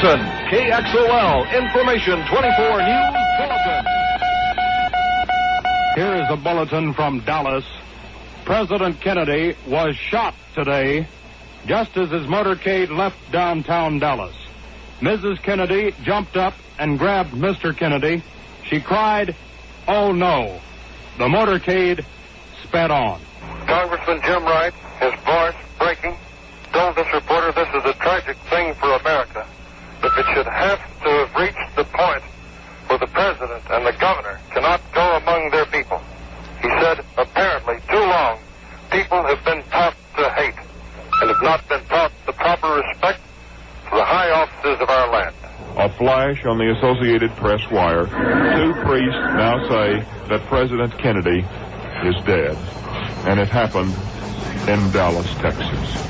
Listen, KXOL Information 24 News Bulletin. Here is a bulletin from Dallas. President Kennedy was shot today, just as his motorcade left downtown Dallas. Mrs. Kennedy jumped up and grabbed Mr. Kennedy. She cried, "Oh no!" The motorcade sped on. Congressman Jim Wright, his voice breaking, told this reporter this is a tragic thing for America. If it should have to have reached the point where the president and the governor cannot go among their people. He said, apparently, too long, people have been taught to hate and have not been taught the proper respect for the high offices of our land. A flash on the Associated Press wire. Two priests now say that President Kennedy is dead. And it happened in Dallas, Texas.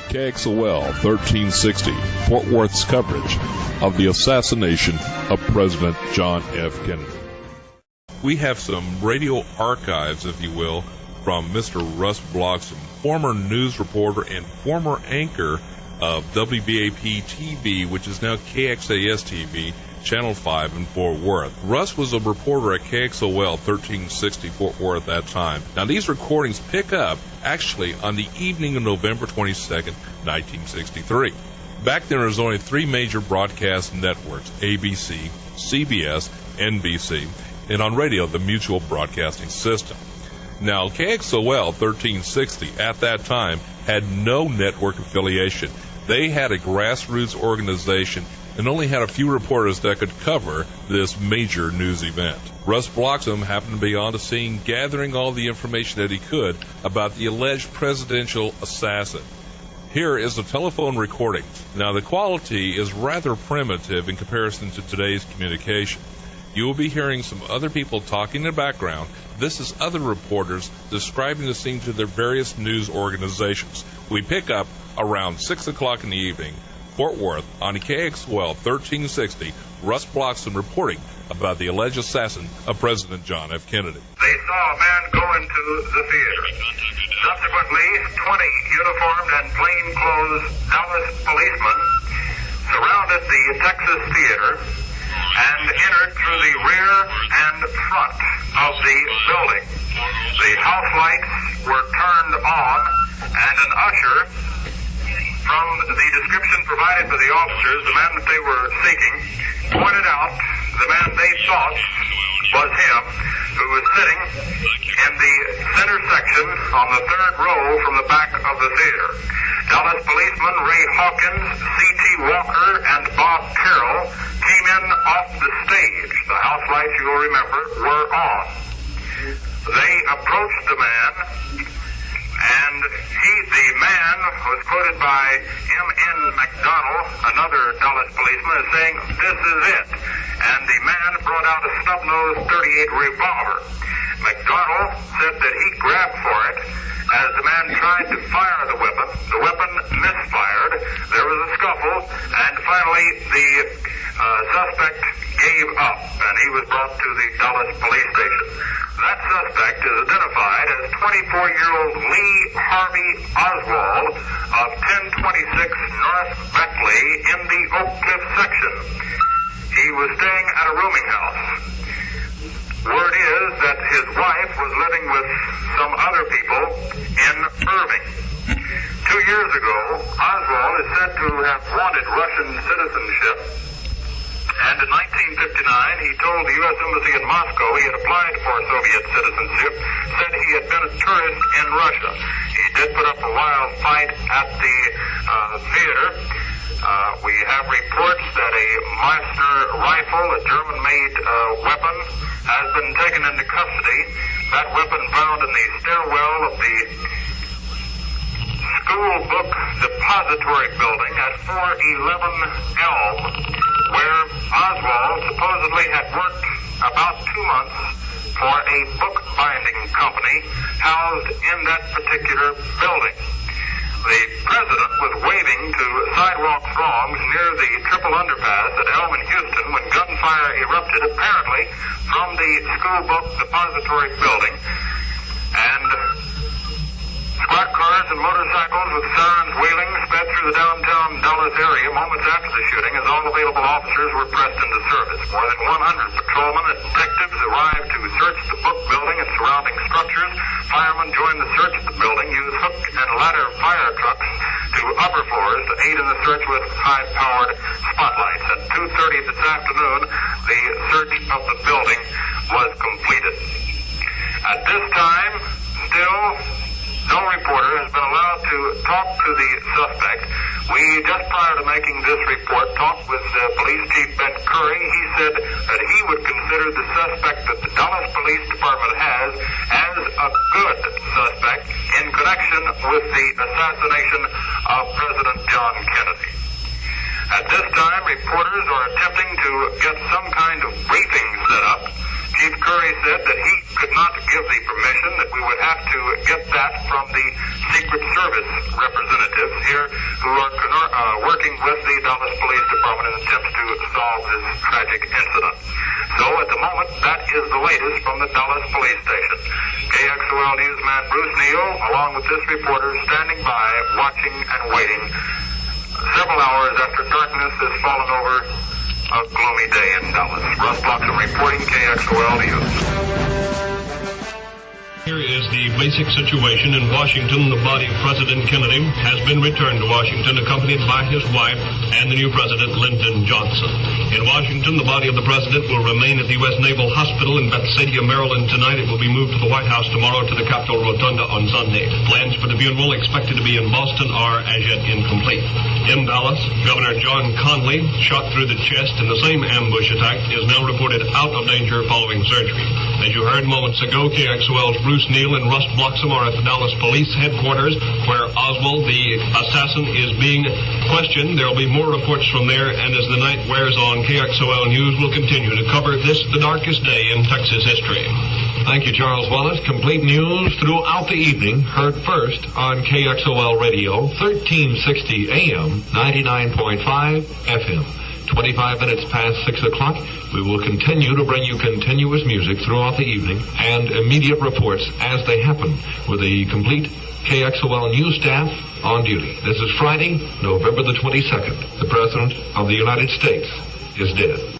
KXOL 1360, Fort Worth's coverage of the assassination of President John F. Kennedy. We have some radio archives, if you will, from Mr. Russ Bloxham, former news reporter and former anchor of WBAP-TV, which is now KXAS-TV, Channel 5 in Fort Worth. Russ was a reporter at KXOL 1360 Fort Worth at that time. Now, these recordings pick up, actually, on the evening of November 22nd, 1963. Back then, there was only three major broadcast networks, ABC, CBS, NBC, and on radio, the Mutual Broadcasting System. Now, KXOL 1360 at that time had no network affiliation. They had a grassroots organization and only had a few reporters that could cover this major news event. Russ Bloxham happened to be on the scene gathering all the information that he could about the alleged presidential assassin. Here is a telephone recording. Now, the quality is rather primitive in comparison to today's communication. You will be hearing some other people talking in the background. This is other reporters describing the scene to their various news organizations. We pick up around 6 o'clock in the evening, Fort Worth, on KXOL 1360, Russ Bloxham reporting about the alleged assassin of President John F. Kennedy. They saw a man go into the theater. Subsequently, 20 uniformed and plainclothes Dallas policemen surrounded the Texas theater and entered through the rear and front of the building. The house lights were turned on, and an usher, from the description provided by the officers, the man that they were seeking, pointed out the man they thought was him, who was sitting in the center section on the third row from the back of the theater. Dallas policemen Ray Hawkins, C.T. Walker, and Bob Carroll came in off the stage. The house lights, you will remember, were on. They approached the man, and the man was quoted by M.N. McDonald, another Dallas policeman, as saying, "This is it." And the man brought out a snub-nosed .38 revolver. McDonald said that he grabbed for it. As the man tried to fire the weapon misfired. There was a scuffle, and finally the suspect gave up, and he was brought to the Dallas police station. That suspect is identified as 24-year-old Lee Harvey Oswald of 1026 North Beckley in the Oak Cliff section. He was staying at a rooming house. Word is that his wife was living with some other people in Irving. 2 years ago, Oswald is said to have wanted Russian citizenship, and in 1959 he told the U.S. Embassy in Moscow he had applied for Soviet citizenship, said he had been a tourist in Russia. He did put up a wild fight at the theater. We have reports that a Master rifle, a German-made weapon, has been taken into custody. That weapon found in the stairwell of the school book depository building at 411 Elm, where Oswald supposedly had worked about 2 months for a bookbinding company housed in that particular building. The president was waving to sidewalk throngs near the triple underpass at Elm and Houston when gunfire erupted, apparently from the school book depository building. And Squad cars and motorcycles with sirens wailing sped through the downtown Dallas area moments after the shooting as all available officers were pressed into service. More than 100 patrolmen and detectives arrived to search the book building and surrounding structures. Firemen joined the search of the building, used hook and ladder fire trucks to upper floors to aid in the search with high-powered spotlights. At 2:30 this afternoon, the search of the building was completed. At this time, still, no reporter has been allowed to talk to the suspect. We, just prior to making this report, talked with Police Chief Ben Curry. He said that he would consider the suspect that the Dallas Police Department has as a good suspect in connection with the assassination of President John Kennedy. At this time, reporters are attempting to get some kind of briefing set up. Chief Curry said that he could not give the permission, that we would have to get that from the Secret Service representatives here who are working with the Dallas Police Department in attempts to solve this tragic incident. So at the moment, that is the latest from the Dallas Police Station. KXOL newsman Bruce Neal, along with this reporter, standing by, watching and waiting several hours after darkness has fallen over a gloomy day in Dallas. Russ Bloxham reporting, KXOL News. Here is the basic situation in Washington. The body of President Kennedy has been returned to Washington, accompanied by his wife and the new President, Lyndon Johnson. In Washington, the body of the president will remain at the U.S. Naval Hospital in Bethsaida, Maryland tonight. It will be moved to the White House tomorrow to the Capitol Rotunda on Sunday. Plans for the funeral, expected to be in Boston, are as yet incomplete. In Dallas, Governor John Conley, shot through the chest in the same ambush attack, is now reported out of danger following surgery. As you heard moments ago, KXOL's Bruce Neal and Russ Bloxham are at the Dallas Police Headquarters, where Oswald, the assassin, is being questioned. There will be more reports from there, and as the night wears on, KXOL News will continue to cover this, the darkest day in Texas history. Thank you, Charles Wallace. Complete news throughout the evening, heard first on KXOL Radio, 1360 AM, 99.5 FM. 25 minutes past 6 o'clock, we will continue to bring you continuous music throughout the evening and immediate reports as they happen with the complete KXOL news staff on duty. This is Friday, November the 22nd. The President of the United States is dead.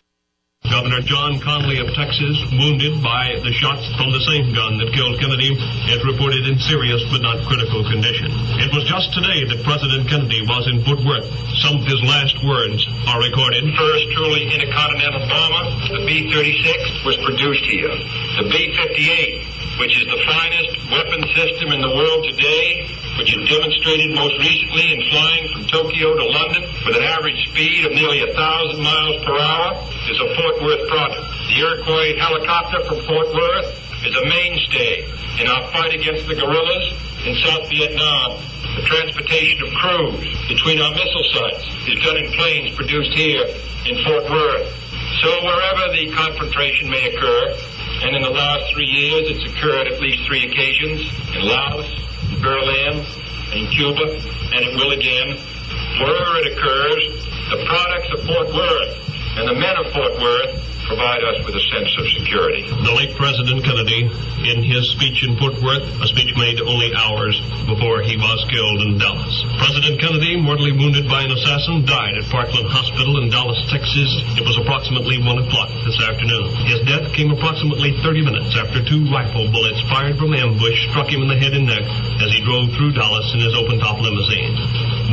Governor John Conley of Texas, wounded by the shots from the same gun that killed Kennedy, is reported in serious but not critical condition. It was just today that President Kennedy was in Fort Worth. Some of his last words are recorded. First truly intercontinental bomber, the B-36, was produced here. The B-58, which is the finest weapon system in the world today, which is demonstrated most recently in flying from Tokyo to London with an average speed of nearly 1,000 miles per hour, is a Fort Worth product. The Iroquois helicopter from Fort Worth is a mainstay in our fight against the guerrillas in South Vietnam. The transportation of crews between our missile sites is done in planes produced here in Fort Worth. So wherever the confrontation may occur, and in the last 3 years it's occurred at least 3 occasions, in Laos, in Berlin, and in Cuba, and it will again, wherever it occurs, the products of Fort Worth and the men of Fort Worth provide us with a sense of security. The late President Kennedy, in his speech in Fort Worth, a speech made only hours before he was killed in Dallas. President Kennedy, mortally wounded by an assassin, died at Parkland Hospital in Dallas, Texas. It was approximately 1 o'clock this afternoon. His death came approximately 30 minutes after 2 rifle bullets fired from ambush struck him in the head and neck as he drove through Dallas in his open-top limousine.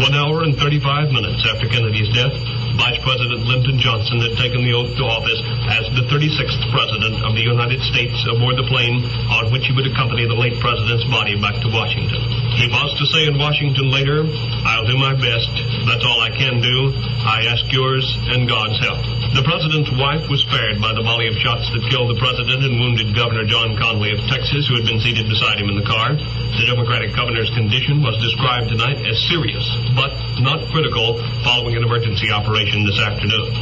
1 hour and 35 minutes after Kennedy's death, Vice President Lyndon Johnson had taken the oath to office as the 36th President of the United States aboard the plane on which he would accompany the late President's body back to Washington. He was to say in Washington later, "I'll do my best. That's all I can do. I ask yours and God's help." The President's wife was spared by the volley of shots that killed the President and wounded Governor John Conley of Texas, who had been seated beside him in the car. The Democratic governor's condition was described tonight as serious, but not critical, following an emergency operation this afternoon.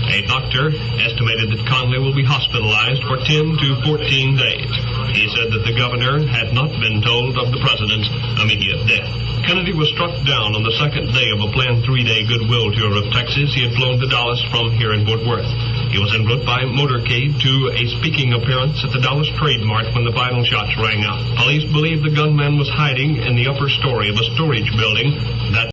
A doctor estimated that Conley will be hospitalized for 10 to 14 days. He said that the governor had not been told of the president's immediate death. Kennedy was struck down on the second day of a planned 3-day goodwill tour of Texas. He had flown to Dallas from here in Fort Worth. He was en route by motorcade to a speaking appearance at the Dallas Trade Mart when the final shots rang out. Police believe the gunman was hiding in the upper story of a storage building that